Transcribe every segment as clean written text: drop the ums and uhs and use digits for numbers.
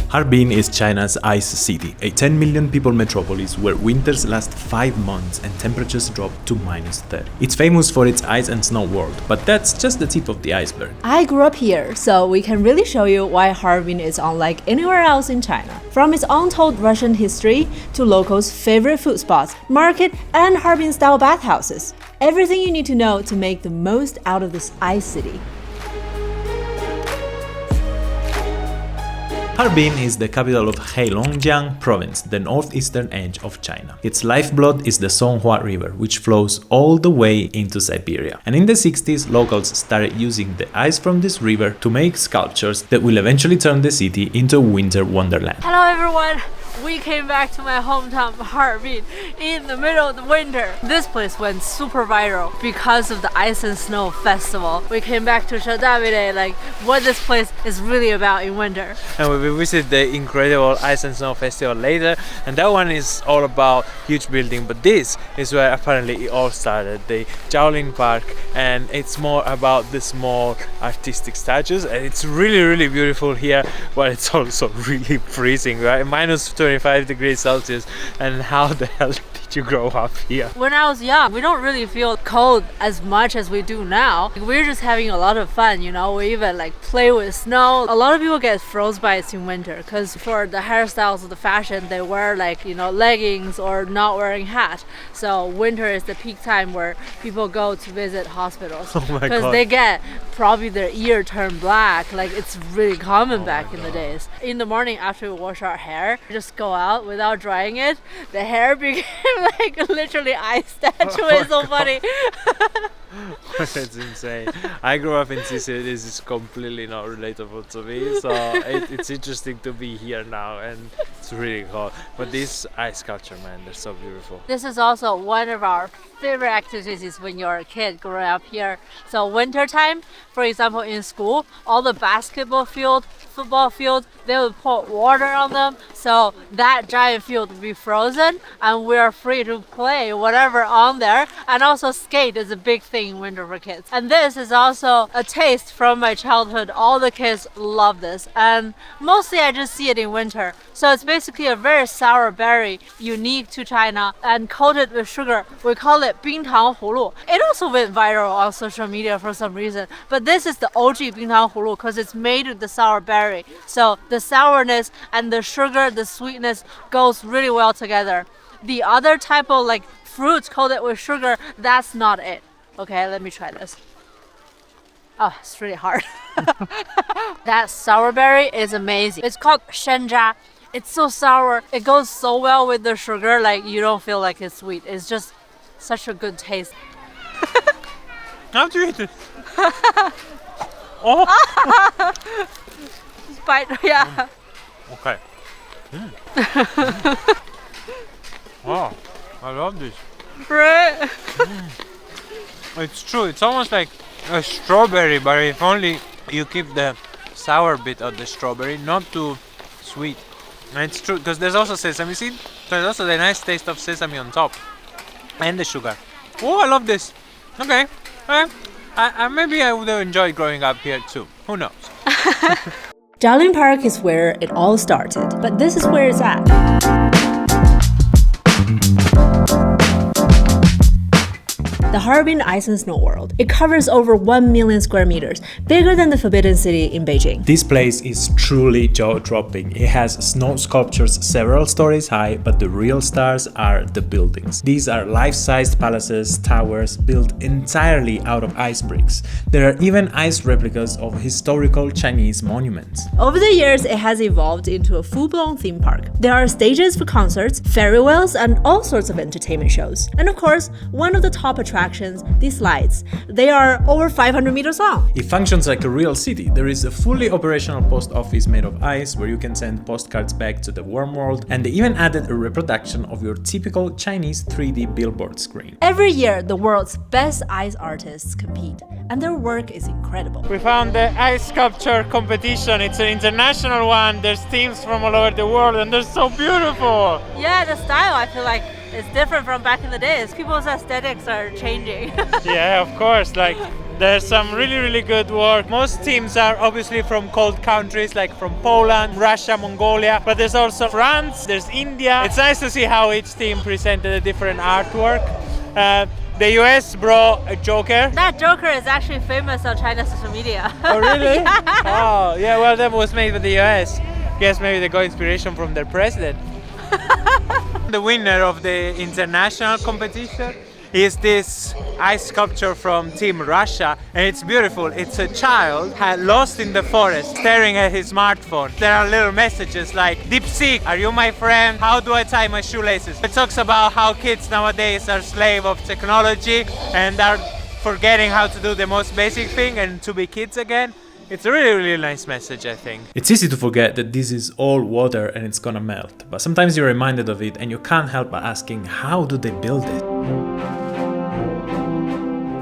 Harbin is China's ice city, a 10 million people metropolis where winters last 5 months and temperatures drop to -30. It's famous for its ice and snow world, but that's just the tip of the iceberg. I grew up here, so we can really show you why Harbin is unlike anywhere else in China. From its untold Russian history to locals' favorite food spots, market, and Harbin-style bathhouses. Everything you need to know to make the most out of this ice city. Harbin is the capital of Heilongjiang province, the northeastern edge of China. Its lifeblood is the Songhua River, which flows all the way into Siberia. And in the 60s, locals started using the ice from this river to make sculptures that will eventually turn the city into a winter wonderland. Hello everyone! We came back to my hometown Harbin in the middle of the winter. This place went super viral because of the Ice and Snow Festival. We came back to show Davide like what this place is really about in winter. And we will visit the incredible Ice and Snow Festival later, and that one is all about huge building, but this is where apparently it all started, the Jiaolin Park, and it's more about the small artistic statues, and it's really beautiful here, but it's also really freezing, right? Minus 25 degrees Celsius. And how the hell did you grow up here? When I was young, we don't really feel cold as much as we do now. We're just having a lot of fun, you know. We even like play with snow. A lot of people get frostbites in winter because for the hairstyles of the fashion, they wear like, you know, leggings or not wearing hat. So winter is the peak time where people go to visit hospitals because they get probably their ear turned black. Like it's really common back in the days. In the morning after we wash our hair, just go out without drying it, the hair became like literally ice statue. It's so funny. It's insane. I grew up in Sicily. This is completely not relatable to me, so it's interesting to be here now, and it's really cold. But these ice sculpture, man, they're so beautiful. This is also one of our favorite activities when you're a kid growing up here. So winter time, for example, in school, all the basketball field, football field, they would pour water on them, so that giant field would be frozen and we're free to play whatever on there. And also skate is a big thing in winter for kids. And this is also a taste from my childhood. All the kids love this, and mostly I just see it in winter. So it's basically a very sour berry, unique to China and coated with sugar. We call it 冰糖葫芦. It also went viral on social media for some reason, but this is the OG 冰糖葫芦because it's made with the sour berry. So the sourness and the sugar, the sweetness goes really well together. The other type of like fruits coated with sugar, that's not it. Okay, let me try this. Oh, it's really hard. That sour berry is amazing. It's called shenjia. It's so sour. It goes so well with the sugar, like you don't feel like it's sweet. It's just such a good taste. How do you eat it? Oh! Bite, yeah. Okay. Wow, I love this. Right? It's true, it's almost like a strawberry, but if only you keep the sour bit of the strawberry, not too sweet. And it's true, because there's also sesame seed, so there's also the nice taste of sesame on top. And the sugar. Oh, I love this. Okay. Maybe I would have enjoyed growing up here too. Who knows? Jiaolin Park is where it all started, but this is where it's at. The Harbin Ice and Snow World. It covers over 1 million square meters, bigger than the Forbidden City in Beijing. This place is truly jaw-dropping. It has snow sculptures several stories high, but the real stars are the buildings. These are life-sized palaces, towers, built entirely out of ice bricks. There are even ice replicas of historical Chinese monuments. Over the years, it has evolved into a full-blown theme park. There are stages for concerts, ferry wheels, and all sorts of entertainment shows. And of course, one of the top attractions, these slides. They are over 500 meters long. It functions like a real city. There is a fully operational post office made of ice where you can send postcards back to the warm world, and they even added a reproduction of your typical Chinese 3D billboard screen. Every year, the world's best ice artists compete, and their work is incredible. We found the ice sculpture competition. It's an international one. There's teams from all over the world, and they're so beautiful. Yeah, the style, I feel like, is different from back in the days. People's aesthetics are changing. Yeah, of course. Like There's some really good work. Most teams are obviously from cold countries like from Poland, Russia, Mongolia, but there's also France, there's India. It's nice to see how each team presented a different artwork. The US brought a Joker. That Joker is actually famous on China's social media. Oh really? Yeah. Oh yeah, well that was made with the US. Guess maybe they got inspiration from their president. The winner of the international competition is this ice sculpture from Team Russia, and it's beautiful. It's a child lost in the forest staring at his smartphone. There are little messages like, "Deep sea, are you my friend? How do I tie my shoelaces?" It talks about how kids nowadays are slave of technology and are forgetting how to do the most basic thing and to be kids again. It's a really nice message, I think. It's easy to forget that this is all water and it's gonna melt, but sometimes you're reminded of it and you can't help but asking, how do they build it?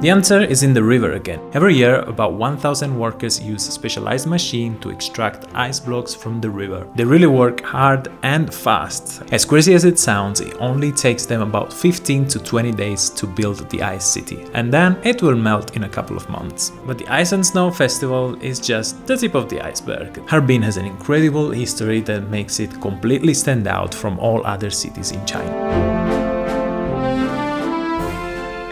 The answer is in the river again. Every year, about 1,000 workers use a specialized machine to extract ice blocks from the river. They really work hard and fast. As crazy as it sounds, it only takes them about 15 to 20 days to build the ice city, and then it will melt in a couple of months. But the Ice and Snow Festival is just the tip of the iceberg. Harbin has an incredible history that makes it completely stand out from all other cities in China.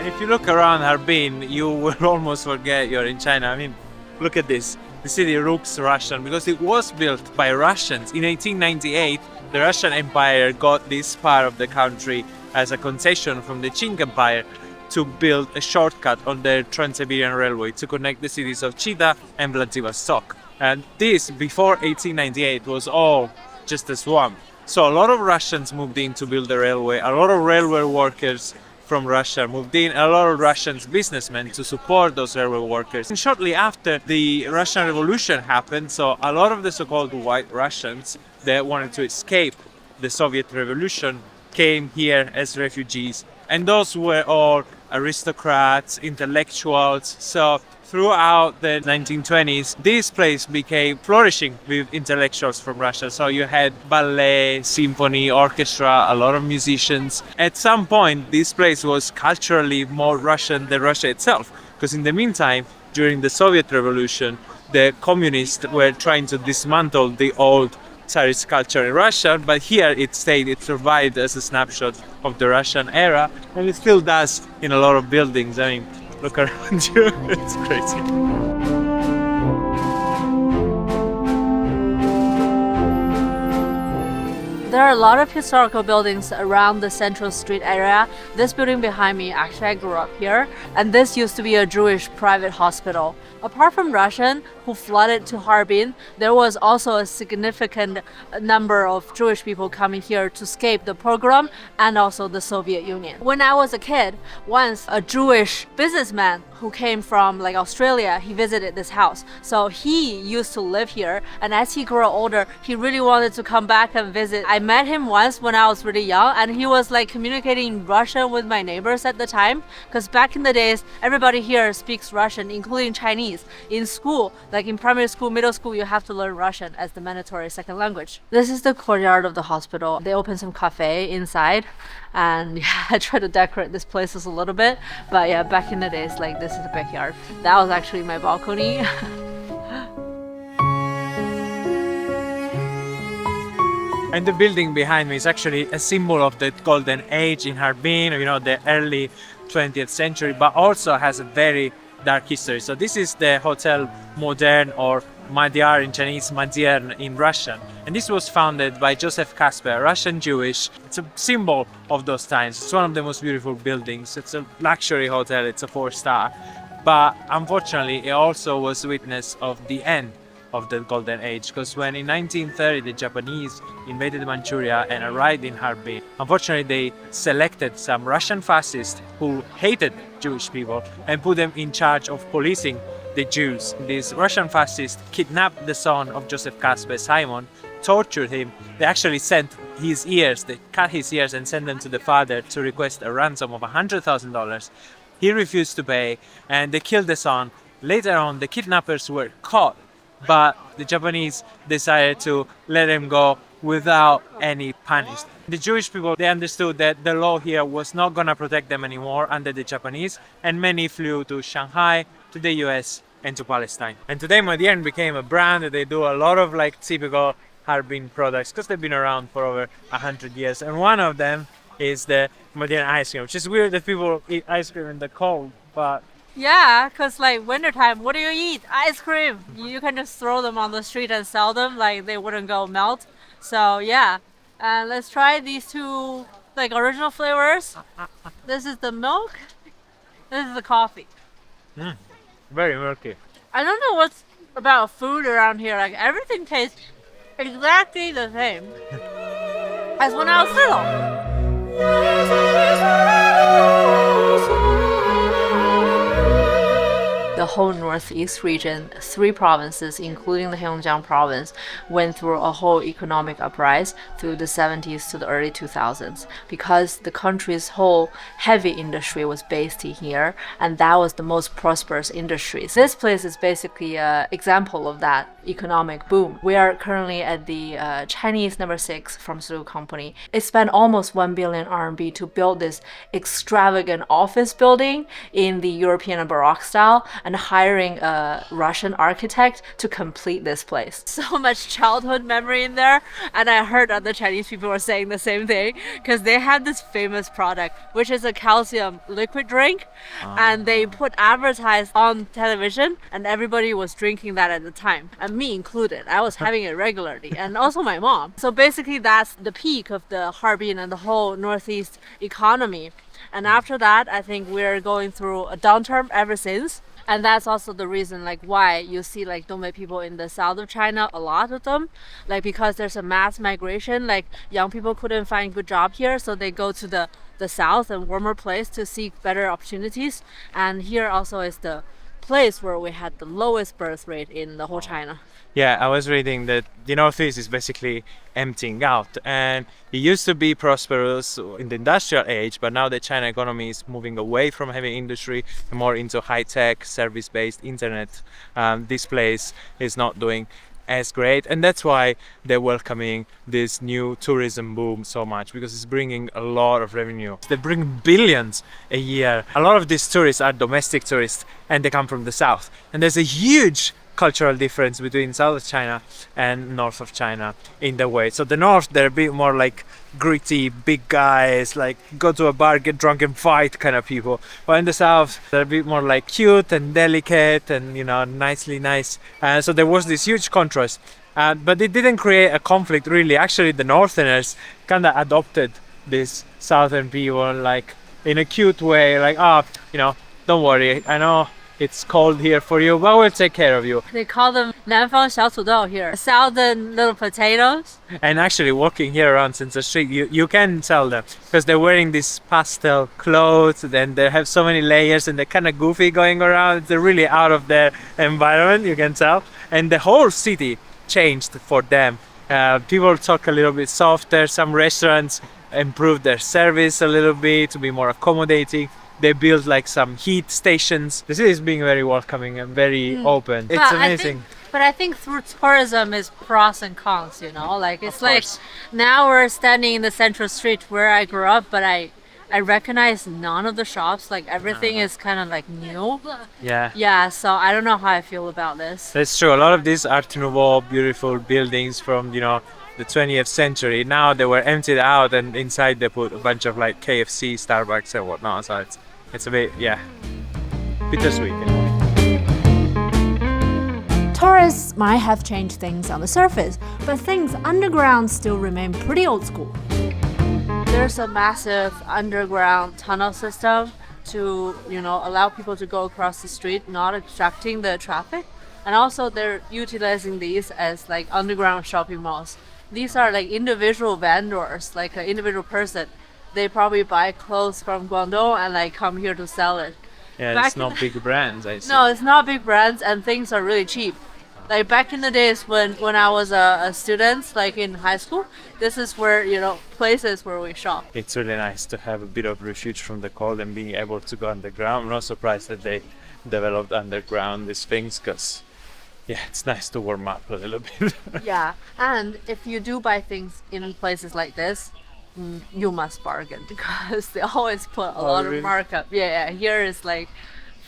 If you look around Harbin, you will almost forget you're in China. I mean, look at this. The city looks Russian because it was built by Russians. In 1898, the Russian Empire got this part of the country as a concession from the Qing Empire to build a shortcut on the Trans-Siberian Railway to connect the cities of Chita and Vladivostok. And this, before 1898, was all just a swamp. So a lot of Russians moved in to build the railway. A lot of railway workers from Russia moved in, a lot of Russians businessmen to support those railway workers. And shortly after, the Russian Revolution happened, so a lot of the so-called white Russians that wanted to escape the Soviet Revolution came here as refugees. And those were all aristocrats, intellectuals. So throughout the 1920s, this place became flourishing with intellectuals from Russia. So you had ballet, symphony, orchestra, a lot of musicians. At some point, this place was culturally more Russian than Russia itself. Because in the meantime, during the Soviet Revolution, the communists were trying to dismantle the old Tsarist culture in Russia, but here it stayed, it survived as a snapshot of the Russian era, and it still does in a lot of buildings. I mean, look around you, it's crazy. There are a lot of historical buildings around the Central Street area. This building behind me, actually I grew up here, and this used to be a Jewish private hospital. Apart from Russian who flooded to Harbin, there was also a significant number of Jewish people coming here to escape the pogrom and also the Soviet Union. When I was a kid, once a Jewish businessman who came from like Australia, he visited this house. So he used to live here, and as he grew older, he really wanted to come back and visit. I met him once when I was really young, and he was like communicating Russian with my neighbors at the time, because back in the days, everybody here speaks Russian, including Chinese. In school, like in primary school, middle school, you have to learn Russian as the mandatory second language. This is the courtyard of the hospital. They opened some cafe inside, and yeah, I tried to decorate this place a little bit, but yeah, back in the days, like this is the backyard. That was actually my balcony. And the building behind me is actually a symbol of the golden age in Harbin, you know, the early 20th century, but also has a very dark history. So this is the Hotel Modern, or Madyar in Chinese, Madyern in Russian. And this was founded by Joseph Kasper, a Russian Jewish. It's a symbol of those times. It's one of the most beautiful buildings. It's a luxury hotel, it's a 4-star. But unfortunately, it also was witness of the end of the golden age, because when in 1930 the Japanese invaded Manchuria and arrived in Harbin, unfortunately they selected some Russian fascists who hated Jewish people and put them in charge of policing the Jews. These Russian fascists kidnapped the son of Joseph Kasper, Simon, tortured him. They actually sent his ears, they cut his ears and sent them to the father to request a ransom of $100,000. He refused to pay, and they killed the son. Later on, the kidnappers were caught, but the Japanese decided to let him go without any punishment. The Jewish people, they understood that the law here was not gonna protect them anymore under the Japanese, and many flew to Shanghai, to the US, and to Palestine. And today Modierne became a brand. They do a lot of like typical Harbin products because they've been around for over 100 years. And one of them is the Modierne ice cream, which is weird that people eat ice cream in the cold, but Yeah, because like wintertime, what do you eat? Ice cream. You can just throw them on the street and sell them, like they wouldn't go melt. So yeah, and let's try these two like original flavors. This is the milk. This is the coffee. very murky. I don't know what's about food around here. Like everything tastes exactly the same as when I was little. The whole northeast region, 3 provinces, including the Heilongjiang province, went through a whole economic uprise through the 70s to the early 2000s because the country's whole heavy industry was based in here, and that was the most prosperous industry. This place is basically an example of that economic boom. We are currently at the Chinese number 6 pharmaceutical company. It spent almost 1 billion RMB to build this extravagant office building in the European and Baroque style, and hiring a Russian architect to complete this place. So much childhood memory in there, and I heard other Chinese people were saying the same thing because they have this famous product, which is a calcium liquid drink, and they put advertised on television, and everybody was drinking that at the time, and me included. I was having it regularly, and also my mom. So basically, that's the peak of the Harbin and the whole northeast economy. And after that, I think we're going through a downturn ever since. And that's also the reason like why you see like Dongbei people in the south of China, a lot of them, like because there's a mass migration, like young people couldn't find good job here, so they go to the south and warmer place to seek better opportunities. And here also is the place where we had the lowest birth rate in the whole China. Yeah, I was reading that the Northeast is basically emptying out, and it used to be prosperous in the industrial age, but now the China economy is moving away from heavy industry and more into high-tech, service-based internet. This place is not doing as great, and that's why they're welcoming this new tourism boom so much, because it's bringing a lot of revenue. They bring billions a year. A lot of these tourists are domestic tourists, and they come from the south, and there's a huge cultural difference between south of China and north of China in the way. So the north, they're a bit more like gritty, big guys, like go to a bar, get drunk and fight kind of people. But in the south, they're a bit more like cute and delicate and, you know, nicely nice. So there was this huge contrast. But it didn't create a conflict really. Actually, the northerners kind of adopted this southern people like in a cute way, like, oh, you know, don't worry, I know it's cold here for you, but we'll take care of you. They call them 南方小土豆 here, southern little potatoes. And actually walking here around Center Street, you can tell them because they're wearing these pastel clothes, then they have so many layers and they're kind of goofy going around. They're really out of their environment, you can tell. And the whole city changed for them. People talk a little bit softer. Some restaurants improved their service a little bit to be more accommodating. They built like some heat stations. The city is being very welcoming and very open. It's amazing. But I think through tourism is pros and cons, you know, like it's like now we're standing in the central street where I grew up, but I recognize none of the shops, like everything is kind of like new. Yeah, so I don't know how I feel about this. That's true. A lot of these Art Nouveau beautiful buildings from, you know, the 20th century, now they were emptied out and inside they put a bunch of like KFC, Starbucks and whatnot. So it's a bit, yeah, bittersweet in a way. Tourists might have changed things on the surface, but things underground still remain pretty old school. There's a massive underground tunnel system to, you know, allow people to go across the street, not obstructing the traffic. And also they're utilizing these as like underground shopping malls. These are like individual vendors, like an individual person. They probably buy clothes from Guangdong and like come here to sell it. Yeah, it's not big brands, I see. No, it's not big brands, and things are really cheap. Like back in the days when I was a student, like in high school, this is where, you know, places where we shop. It's really nice to have a bit of refuge from the cold and being able to go underground. I'm not surprised that they developed underground these things, because yeah, it's nice to warm up a little bit. Yeah, and if you do buy things in places like this, you must bargain because they always put a Oh, lot really? of markup. Yeah, here is like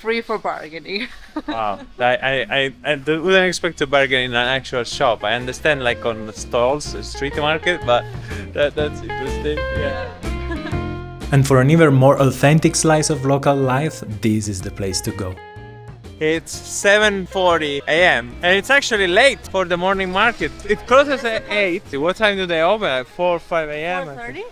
free for bargaining. Wow, I wouldn't expect to bargain in an actual shop. I understand like on the stalls, the street market, but that's interesting. Yeah. And for an even more authentic slice of local life, this is the place to go. It's 7:40 a.m. and it's actually late for the morning market. It closes at 8. What time do they open? At 4 or 5 a.m. 4:30?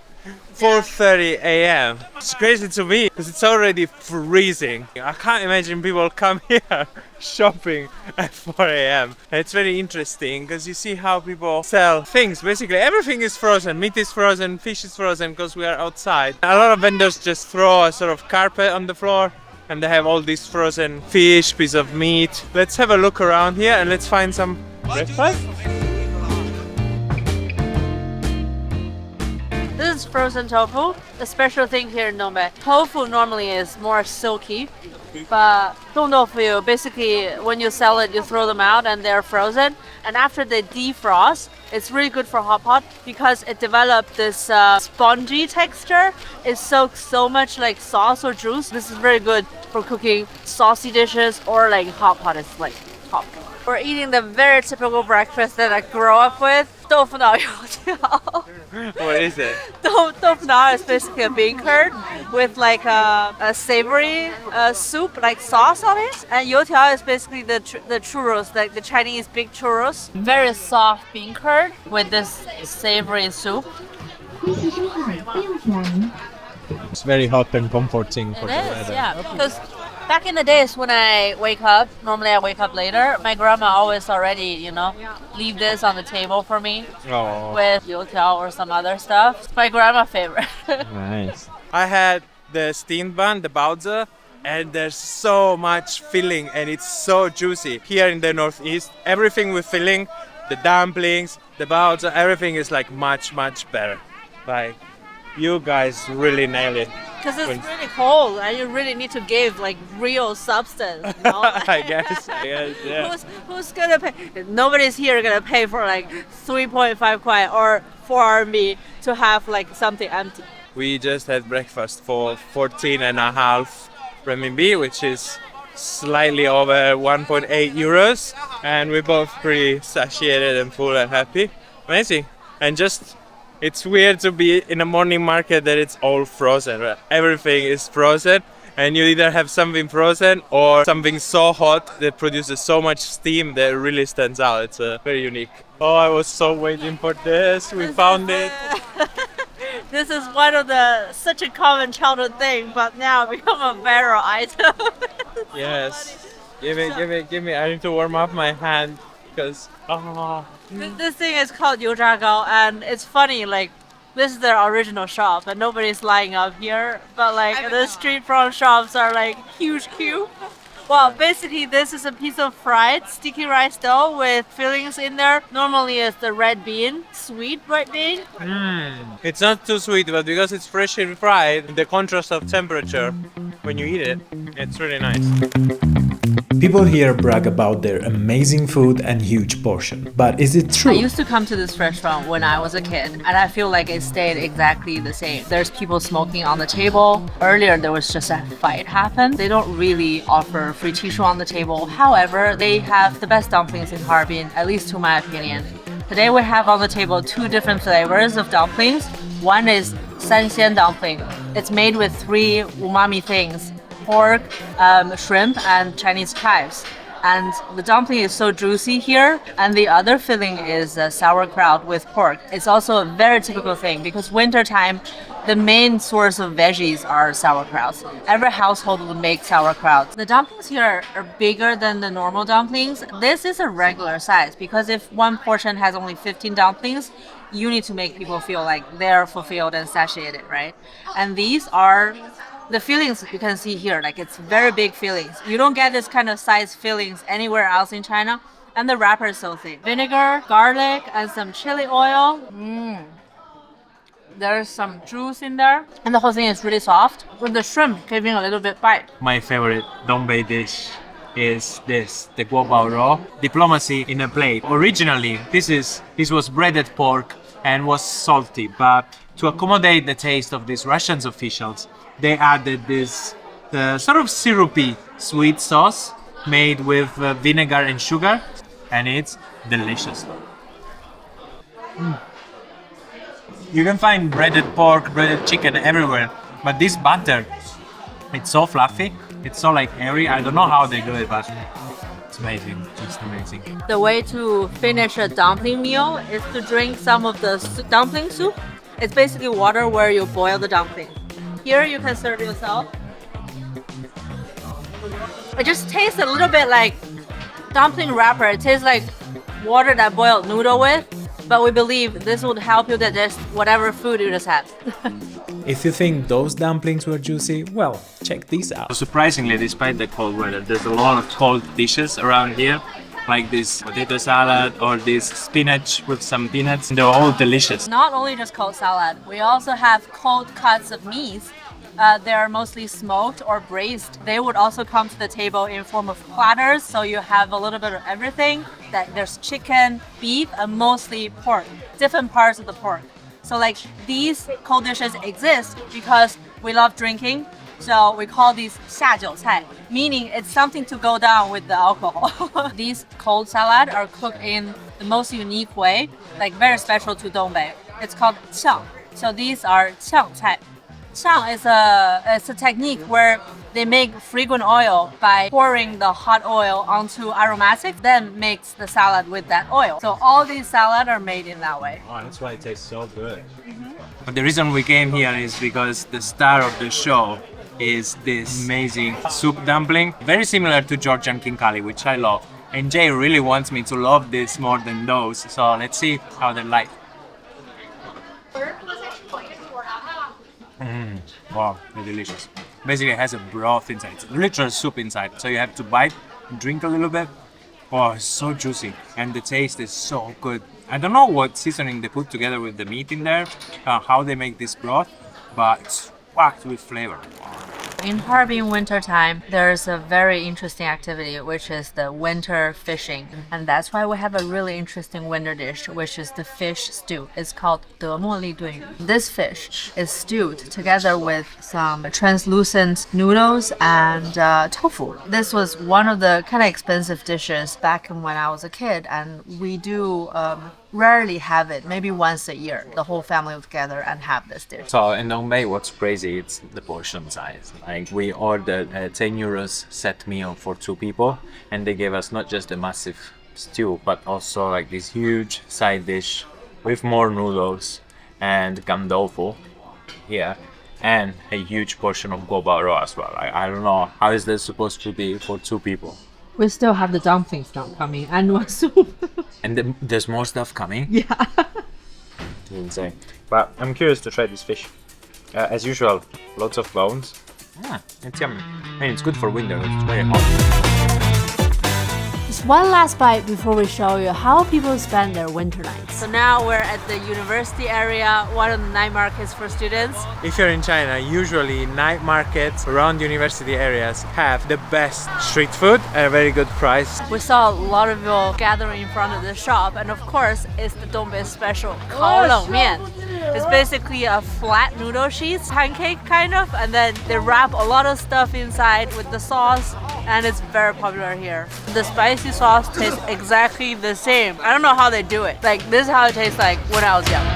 4:30 a.m. It's crazy to me because it's already freezing. I can't imagine people come here shopping at 4 a.m. And it's very interesting because you see how people sell things. Basically everything is frozen. Meat is frozen, fish is frozen because we are outside. A lot of vendors just throw a sort of carpet on the floor and they have all these frozen fish, piece of meat. Let's have a look around here and let's find some breakfast. This is frozen tofu. The special thing here in Dongbei. Tofu normally is more silky, but tofu, basically when you sell it, you throw them out and they're frozen. And after they defrost, it's really good for hot pot because it developed this spongy texture. It soaks so much like sauce or juice. This is very good for cooking saucy dishes or like hot pot is like top. We're eating the very typical breakfast that I grew up with. Tofu nao youtiao. What is it? Tofu nao is basically a bean curd with like a savory soup, like sauce on it. And youtiao is basically the churros, like the Chinese big churros. Very soft bean curd with this savory soup. It's very hot and comforting for It the is, weather. yeah. Because back in the days when I wake up, normally I wake up later, my grandma always already, leave this on the table for me Oh, with youtiao or some other stuff. It's my grandma favorite. nice. I had the steamed bun, the baozi, and there's so much filling and it's so juicy. Here in the northeast, everything with filling, the dumplings, the baozi, everything is like much better. Like, you guys really nail it. Because it's really cold and you really need to give like real substance. I guess, yeah. Who's gonna pay? Nobody's here gonna pay for like 3.5 kwai or 4 RMB to have like something empty. We just had breakfast for 14.5 renminbi, which is slightly over 1.8 euros, and we're both pretty satiated and full and happy. Amazing. And just, it's weird to be in a morning market that it's all frozen. Right? Everything is frozen, and you either have something frozen or something so hot that produces so much steam that it really stands out. It's very unique. Oh, I was so waiting for this. We found it. This is one of such a common childhood thing, but now become a viral item. Yes. Give me. I need to warm up my hand because This thing is called Youzhagao, and it's funny, like, this is their original shop, and nobody's lining up here, but like the street front shops are like huge queue. Well, basically this is a piece of fried sticky rice dough with fillings in there. Normally it's the red bean, sweet red bean. It's not too sweet, but because it's freshly fried, the contrast of temperature when you eat it, it's really nice. People here brag about their amazing food and huge portion, but is it true? I used to come to this restaurant when I was a kid, and I feel like it stayed exactly the same. There's people smoking on the table. Earlier there was just a fight happened. They don't really offer free tishu on the table. However, they have the best dumplings in Harbin, at least to my opinion. Today we have on the table 2 different flavors of dumplings. One is sanxian dumpling. It's made with 3 umami things: pork, shrimp, and Chinese chives. And the dumpling is so juicy here. And the other filling is sauerkraut with pork. It's also a very typical thing because wintertime, the main source of veggies are sauerkrauts. Every household will make sauerkraut. The dumplings here are bigger than the normal dumplings. This is a regular size because if one portion has only 15 dumplings, you need to make people feel like they're fulfilled and satiated, right? And these are the fillings you can see here, like it's very big fillings. You don't get this kind of size fillings anywhere else in China. And the wrapper is so thin. Vinegar, garlic, and some chili oil. There's some juice in there. And the whole thing is really soft, with the shrimp giving a little bit bite. My favorite Dongbei dish is this, the guobao raw. Diplomacy in a plate. Originally, this was breaded pork and was salty, but to accommodate the taste of these Russian officials, they added this sort of syrupy sweet sauce made with vinegar and sugar, and it's delicious. You can find breaded pork, breaded chicken everywhere, but this butter, it's so fluffy, it's so like airy. I don't know how they do it, but it's amazing, just amazing. The way to finish a dumpling meal is to drink some of the dumpling soup. It's basically water where you boil the dumpling. Here you can serve yourself. It just tastes a little bit like dumpling wrapper. It tastes like water that boiled noodle with, but we believe this would help you digest whatever food you just had. If you think those dumplings were juicy, well, check these out. Surprisingly, despite the cold weather, there's a lot of cold dishes around here, like this potato salad or this spinach with some peanuts. They're all delicious. Not only just cold salad, we also have cold cuts of meats. They are mostly smoked or braised. They would also come to the table in form of platters, so you have a little bit of everything. There's chicken, beef, and mostly pork, different parts of the pork. So like these cold dishes exist because we love drinking, so we call these 下酒菜, meaning it's something to go down with the alcohol. These cold salad are cooked in the most unique way, like very special to Dongbei. It's called 炝. So these are 炝菜. 炝is a technique where they make fragrant oil by pouring the hot oil onto aromatics, then mix the salad with that oil. So all these salads are made in that way. Oh, that's why it tastes so good. But the reason we came here is because the star of the show is this amazing soup dumpling, very similar to Georgian khinkali, which I love. And Jay really wants me to love this more than those. So let's see how they're like. Wow, they're delicious. Basically, it has a broth inside. It's literal soup inside. So you have to bite, drink a little bit. Oh, it's so juicy. And the taste is so good. I don't know what seasoning they put together with the meat in there, how they make this broth, but it's packed with flavor. In Harbin winter time, there's a very interesting activity, which is the winter fishing. And that's why we have a really interesting winter dish, which is the fish stew. It's called 德莫利炖鱼. This fish is stewed together with some translucent noodles and tofu. This was one of the kind of expensive dishes back when I was a kid, and we do rarely have it, maybe once a year. The whole family would gather and have this dish. So in Dongbei, what's crazy, it's the portion size. Like we ordered a 10 euros set meal for 2 people, and they gave us not just a massive stew, but also like this huge side dish with more noodles and gamdolfu here, and a huge portion of gobaro as well. I don't know, how is this supposed to be for 2 people? We still have the dumplings now coming and one soup. And there's more stuff coming? Yeah. It's insane. But I'm curious to try this fish. As usual, lots of bones. It's yummy. And it's good for winter, it's very hot. Just one last bite before we show you how people spend their winter nights. So now we're at the university area, one of the night markets for students. If you're in China, usually night markets around university areas have the best street food at a very good price. We saw a lot of people gathering in front of the shop, and of course, it's the Dongbei special 烤冷面. It's basically a flat noodle sheet, pancake kind of, and then they wrap a lot of stuff inside with the sauce, and it's very popular here. The spicy sauce tastes exactly the same. I don't know how they do it. Like, this is how it tastes like when I was young.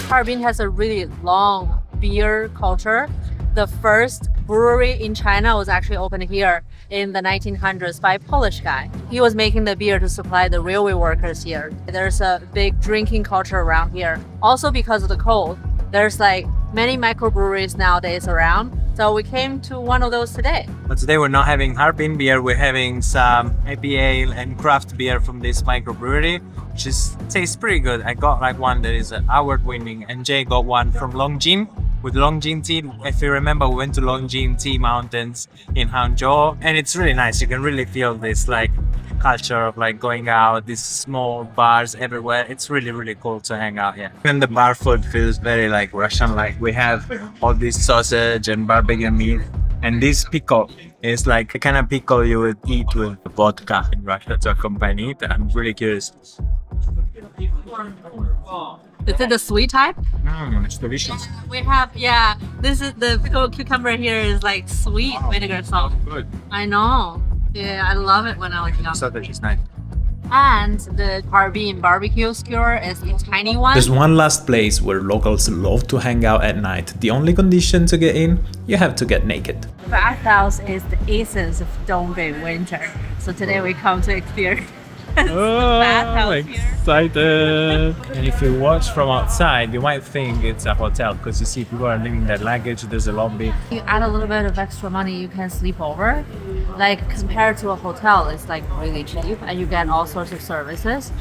Harbin has a really long beer culture. The first brewery in China was actually opened here in the 1900s by a Polish guy. He was making the beer to supply the railway workers here. There's a big drinking culture around here. Also because of the cold, there's like many microbreweries nowadays around. So we came to one of those today. But today we're not having Harbin beer, we're having some IPA and craft beer from this microbrewery, which tastes pretty good. I got like one that is award-winning, and Jay got one from Longjing with Longjing tea. If you remember, we went to Longjing Tea Mountains in Hangzhou, and it's really nice. You can really feel this like culture of like going out, these small bars everywhere. It's really, really cool to hang out here. And the bar food feels very like Russian, like we have all this sausage and barbecue meat. And this pickle is like the kind of pickle you would eat with vodka in Russia to accompany it. I'm really curious. Is it the sweet type? It's delicious. We have, yeah, this is the cucumber here is like sweet vinegar sauce. Good. I know. Yeah, I love it when I was young. Sausage is nice. And the Harbin barbecue skewer is the tiny one. There's one last place where locals love to hang out at night. The only condition to get in, you have to get naked. Bathhouse is the essence of Dongbei winter. So today we come to experience Oh, bathhouse here. excited! And if you watch from outside, you might think it's a hotel because you see people are leaving their luggage. There's a lobby. You add a little bit of extra money, you can sleep over. Like compared to a hotel, it's like really cheap, and you get all sorts of services.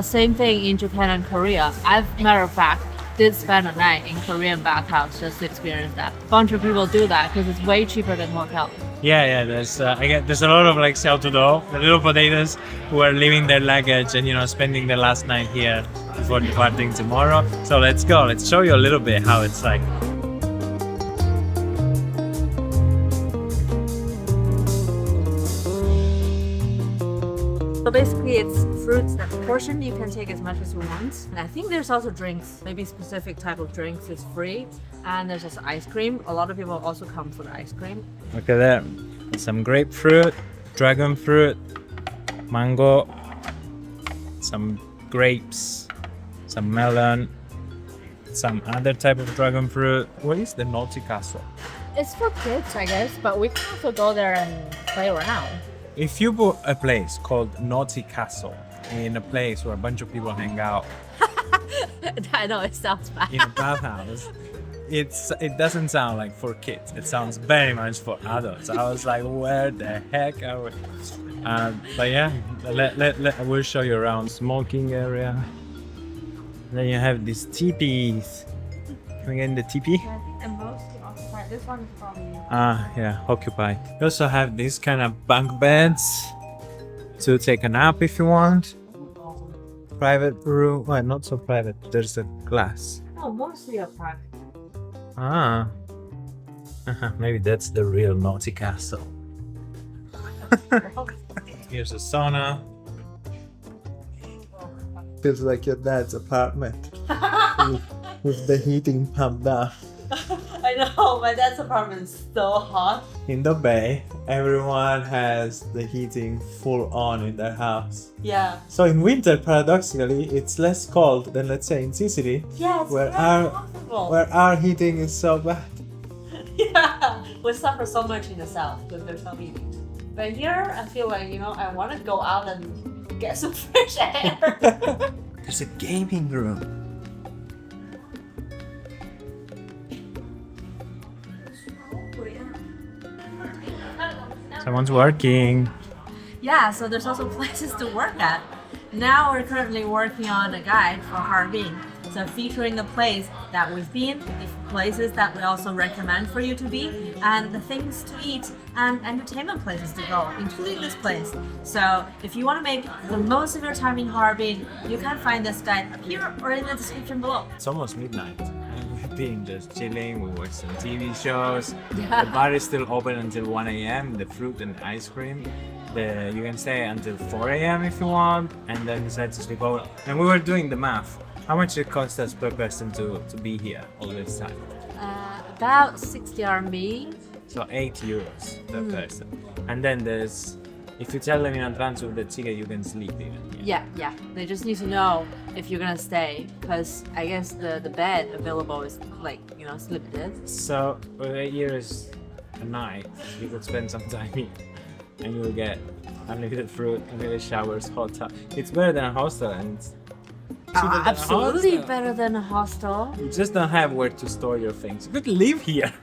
Same thing in Japan and Korea. Matter of fact, did spend a night in Korean bathhouse just to experience that. A bunch of people do that because it's way cheaper than hotel. Yeah. There's there's a lot of like sell to door, the little potatoes who are leaving their luggage and spending the last night here before departing tomorrow. So let's go. Let's show you a little bit how it's like. So basically it's fruits that portion you can take as much as you want. And I think there's also drinks, maybe specific type of drinks is free. And there's just ice cream. A lot of people also come for the ice cream. Look at that. Some grapefruit, dragon fruit, mango, some grapes, some melon, some other type of dragon fruit. What is the Naughty Castle? It's for kids, I guess, but we can also go there and play around. If you put a place called Naughty Castle in a place where a bunch of people hang out I know it sounds bad. in a bathhouse, it doesn't sound like for kids. It sounds very much for adults. I was like, where the heck are we? But yeah, we'll show you around smoking area. Then you have these teepees. Can we get in the teepee? I think they're mostly occupied. This one is probably... Yeah, occupied. You also have these kind of bunk beds to take a nap if you want. Private room, well, not so private. There's a glass. No, mostly a private. Maybe that's the real Naughty Castle. Here's a sauna. Feels like your dad's apartment with the heating pumped up. I know, my dad's apartment is so hot. In the bay, everyone has the heating full on in their house. Yeah. So in winter, paradoxically, it's less cold than, let's say, in Sicily, Yeah, it's where very comfortable. where our heating is so bad. Yeah, we suffer so much in the south with there's no heating. But here, I feel like, I want to go out and get some fresh air. There's a gaming room. Someone's working. Yeah, so there's also places to work at. Now we're currently working on a guide for Harbin. So featuring the place that we've been, the places that we also recommend for you to be, and the things to eat and entertainment places to go, including this place. So if you want to make the most of your time in Harbin, you can find this guide up here or in the description below. It's almost midnight. And we've been just chilling, we watched some TV shows. Yeah. The bar is still open until 1 a.m. The fruit and ice cream. You can stay until 4 a.m. if you want, and then decide to sleep over. And we were doing the math. How much it cost us per person to be here all this time? About 60 RMB. So 8 euros per person. And then if you tell them in advance with the ticket, you can sleep even. Yeah. They just need to know if you're gonna stay, because I guess the bed available is like, limited. So with 8 euros a night, you could spend some time here. And you will get unlimited fruit, unlimited showers, hot tub. It's better than a hostel, and it's cheaper than a Absolutely hostel. better than a hostel. You just don't have where to store your things. You could live here.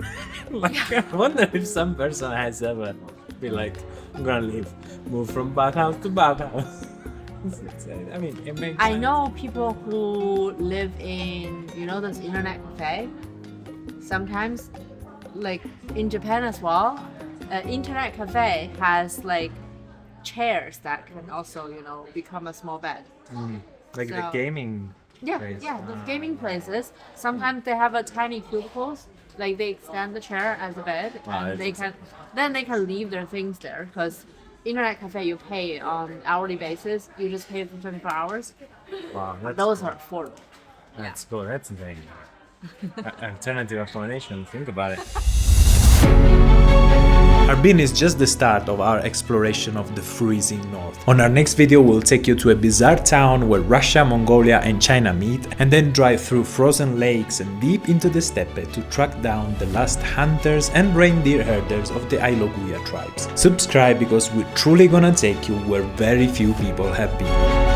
I wonder if some person has ever be like, I'm gonna move from bathhouse to bathhouse. I mean, it makes I sense. know people who live in, this internet cafe. Sometimes, like in Japan as well, internet cafe has like chairs that can also, become a small bed. Like the So- gaming place. Yeah, the gaming places. Sometimes they have a tiny cubicles, like they extend the chair as a bed, Wow, and they can leave their things there because internet cafe you pay on hourly basis. You just pay for 24 hours. Wow, Those are affordable. that's cool. That's the alternative accommodation. Think about it. Harbin is just the start of our exploration of the freezing north. On our next video we'll take you to a bizarre town where Russia, Mongolia and China meet, and then drive through frozen lakes and deep into the steppe to track down the last hunters and reindeer herders of the Ailoguya tribes. Subscribe because we're truly gonna take you where very few people have been.